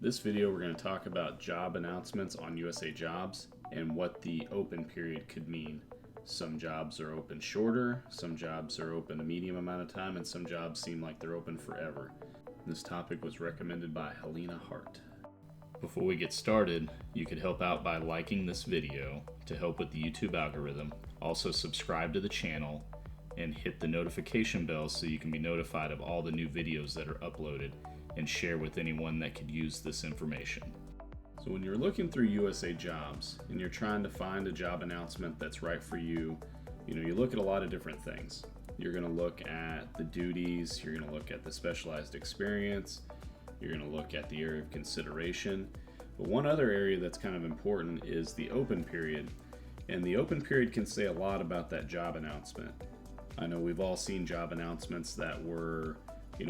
This video we're going to talk about job announcements on USAjobs and what the open period could mean. Some jobs are open shorter, some jobs are open a medium amount of time, and some jobs seem like they're open forever. This topic was recommended by Helena Hart. Before we get started, you could help out by liking this video to help with the YouTube algorithm. Also subscribe to the channel and hit the notification bell so you can be notified of all the new videos that are uploaded, and share with anyone that could use this information. So when you're looking through USAjobs and you're trying to find a job announcement that's right for you, you look at a lot of different things. You're going to look at the duties, you're going to look at the specialized experience, you're going to look at the area of consideration. But one other area that's kind of important is the open period. And the open period can say a lot about that job announcement. I know we've all seen job announcements that were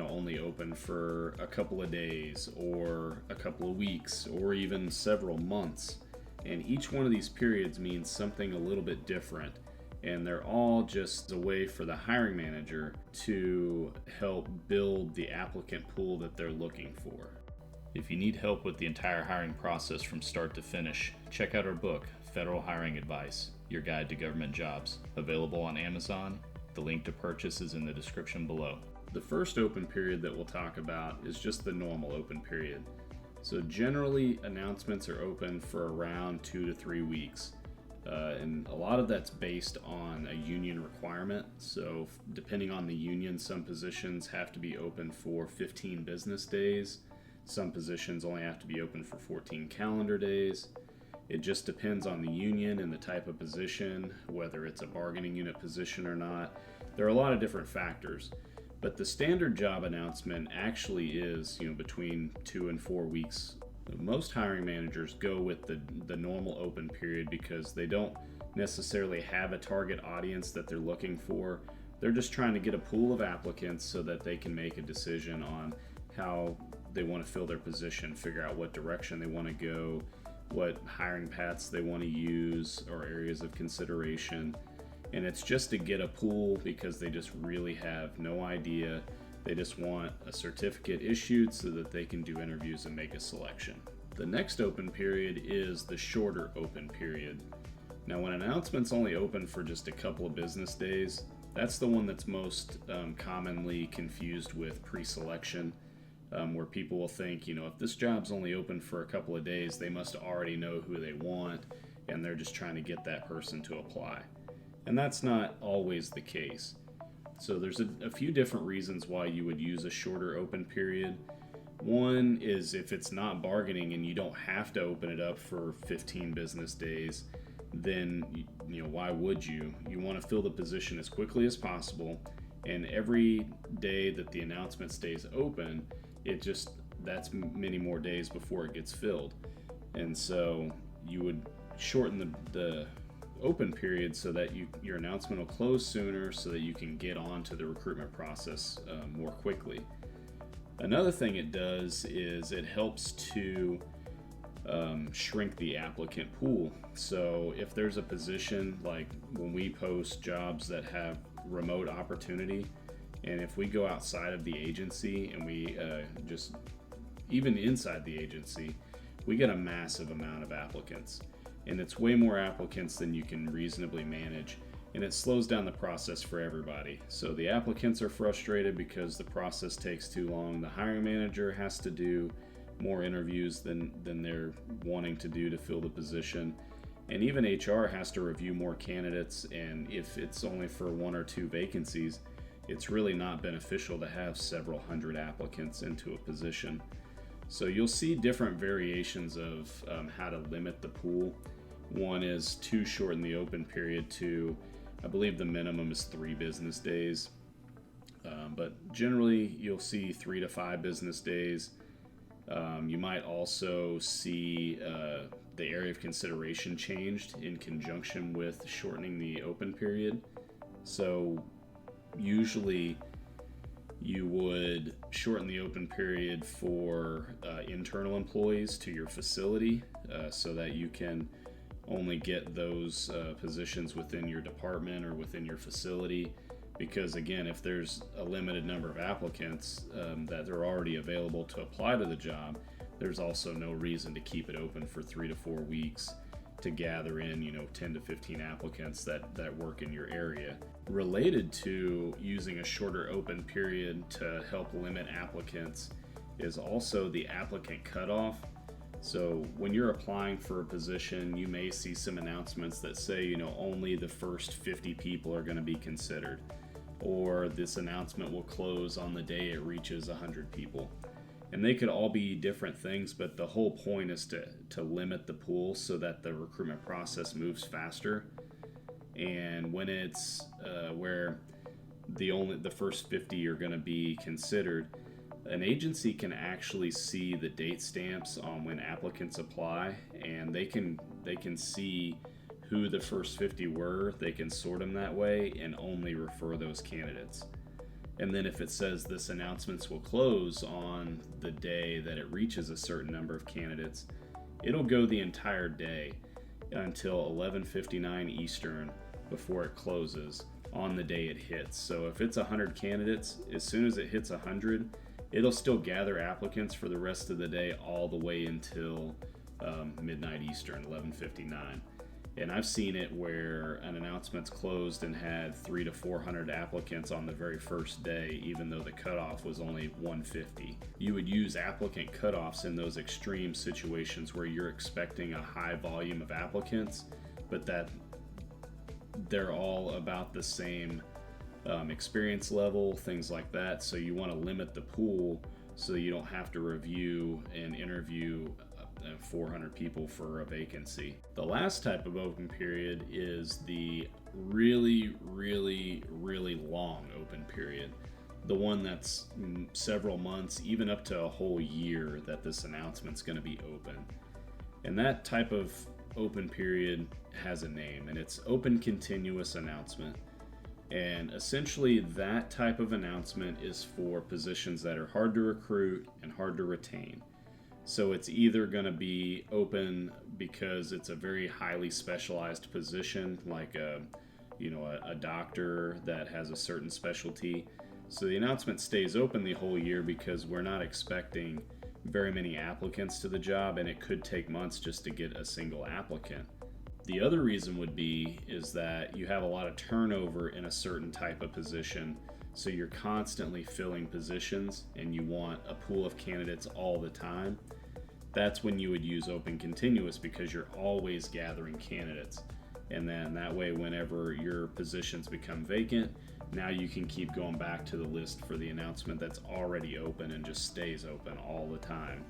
only open for a couple of days or a couple of weeks or even several months. And each one of these periods means something a little bit different. And they're all just a way for the hiring manager to help build the applicant pool that they're looking for. If you need help with the entire hiring process from start to finish, check out our book, Federal Hiring Advice, Your Guide to Government Jobs, available on Amazon. The link to purchase is in the description below. The first open period that we'll talk about is just the normal open period. So generally announcements are open for around 2 to 3 weeks. And a lot of that's based on a union requirement. So depending on the union, some positions have to be open for 15 business days. Some positions only have to be open for 14 calendar days. It just depends on the union and the type of position, whether it's a bargaining unit position or not. There are a lot of different factors. But the standard job announcement actually is, between 2 and 4 weeks. Most hiring managers go with the normal open period because they don't necessarily have a target audience that they're looking for. They're just trying to get a pool of applicants so that they can make a decision on how they want to fill their position, figure out what direction they want to go, what hiring paths they want to use or areas of consideration. And it's just to get a pool because they just really have no idea. They just want a certificate issued so that they can do interviews and make a selection. The next open period is the shorter open period. Now, when announcements only open for just a couple of business days, that's the one that's most commonly confused with pre-selection, where people will think, if this job's only open for a couple of days, they must already know who they want, and they're just trying to get that person to apply. And that's not always the case. So there's a few different reasons why you would use a shorter open period. One is if it's not bargaining and you don't have to open it up for 15 business days, then why would you? You want to fill the position as quickly as possible, and every day that the announcement stays open, that's many more days before it gets filled. And so you would shorten the open period so that your announcement will close sooner so that you can get on to the recruitment process more quickly. Another thing it does is it helps to shrink the applicant pool. So if there's a position, like when we post jobs that have remote opportunity, and if we go outside of the agency and we even inside the agency, we get a massive amount of applicants. And it's way more applicants than you can reasonably manage, and it slows down the process for everybody. So the applicants are frustrated because the process takes too long. The hiring manager has to do more interviews than they're wanting to do to fill the position. And even HR has to review more candidates, and if it's only for 1 or 2 vacancies, it's really not beneficial to have several hundred applicants into a position. So you'll see different variations of how to limit the pool. One is to shorten the open period to, I believe the minimum is 3 business days. But generally you'll see 3 to 5 business days. You might also see the area of consideration changed in conjunction with shortening the open period. So usually you would shorten the open period for internal employees to your facility so that you can only get those positions within your department or within your facility. Because again, if there's a limited number of applicants that are already available to apply to the job, there's also no reason to keep it open for 3 to 4 weeks to gather in, 10 to 15 applicants that work in your area. Related to using a shorter open period to help limit applicants is also the applicant cutoff. So when you're applying for a position, you may see some announcements that say, only the first 50 people are going to be considered, or this announcement will close on the day it reaches 100 people. And they could all be different things, but the whole point is to limit the pool so that the recruitment process moves faster. And when it's where the first 50 are going to be considered, an agency can actually see the date stamps on when applicants apply, and they can see who the first 50 were. They can sort them that way and only refer those candidates. And then if it says this announcements will close on the day that it reaches a certain number of candidates, it'll go the entire day until 11:59 Eastern before it closes on the day it hits. So if it's 100 candidates, as soon as it hits 100, it'll still gather applicants for the rest of the day all the way until midnight Eastern, 11:59. And I've seen it where an announcement's closed and had 300 to 400 applicants on the very first day, even though the cutoff was only 150. You would use applicant cutoffs in those extreme situations where you're expecting a high volume of applicants, but that they're all about the same experience level, things like that. So you want to limit the pool so you don't have to review and interview 400 people for a vacancy. The last type of open period is the really, really, really long open period. The one that's several months, even up to a whole year that this announcement's going to be open. And that type of open period has a name, and it's open continuous announcement. And essentially that type of announcement is for positions that are hard to recruit and hard to retain. So it's either going to be open because it's a very highly specialized position, like a doctor that has a certain specialty. So the announcement stays open the whole year because we're not expecting very many applicants to the job, and it could take months just to get a single applicant. The other reason would be is that you have a lot of turnover in a certain type of position, so you're constantly filling positions and you want a pool of candidates all the time. That's when you would use open continuous, because you're always gathering candidates. And then that way, whenever your positions become vacant, now you can keep going back to the list for the announcement that's already open and just stays open all the time.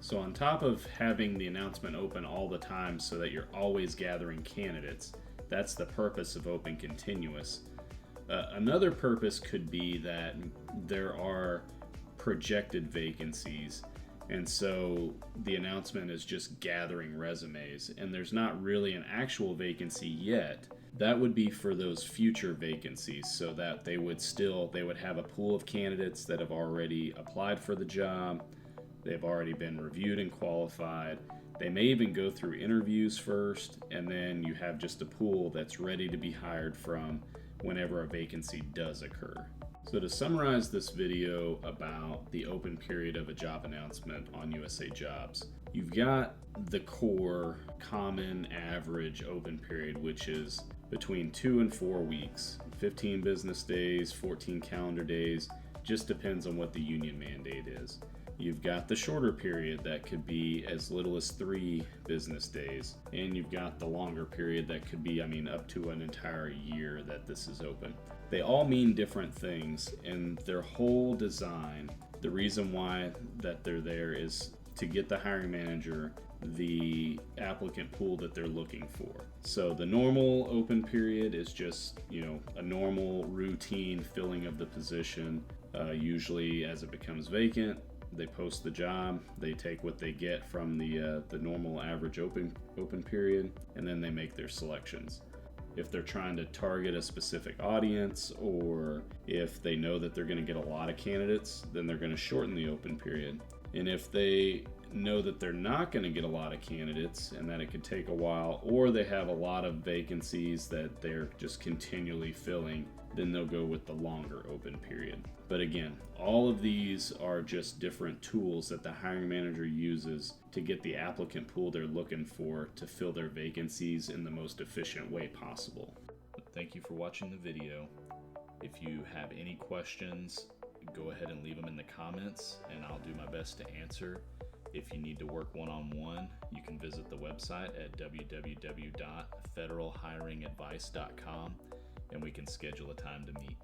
So on top of having the announcement open all the time so that you're always gathering candidates, that's the purpose of open continuous. Another purpose could be that there are projected vacancies, and so the announcement is just gathering resumes, and there's not really an actual vacancy yet. That would be for those future vacancies, so that they would have a pool of candidates that have already applied for the job. They've already been reviewed and qualified. They may even go through interviews first, and then you have just a pool that's ready to be hired from whenever a vacancy does occur. So to summarize this video about the open period of a job announcement on USAjobs, you've got the core common average open period, which is between 2 and 4 weeks, 15 business days, 14 calendar days, just depends on what the union mandate is. You've got the shorter period that could be as little as 3 business days, and you've got the longer period that could be, up to an entire year that this is open. They all mean different things, and their whole design, the reason why that they're there is to get the hiring manager the applicant pool that they're looking for. So the normal open period is just, a normal routine filling of the position. Usually as it becomes vacant, they post the job, they take what they get from the normal average open period, and then they make their selections. If they're trying to target a specific audience, or if they know that they're going to get a lot of candidates, then they're going to shorten the open period. And if they know that they're not going to get a lot of candidates and that it could take a while, or they have a lot of vacancies that they're just continually filling, then they'll go with the longer open period. But again, all of these are just different tools that the hiring manager uses to get the applicant pool they're looking for to fill their vacancies in the most efficient way possible. Thank you for watching the video. If you have any questions, go ahead and leave them in the comments and I'll do my best to answer. If you need to work one-on-one, you can visit the website at www.federalhiringadvice.com and we can schedule a time to meet.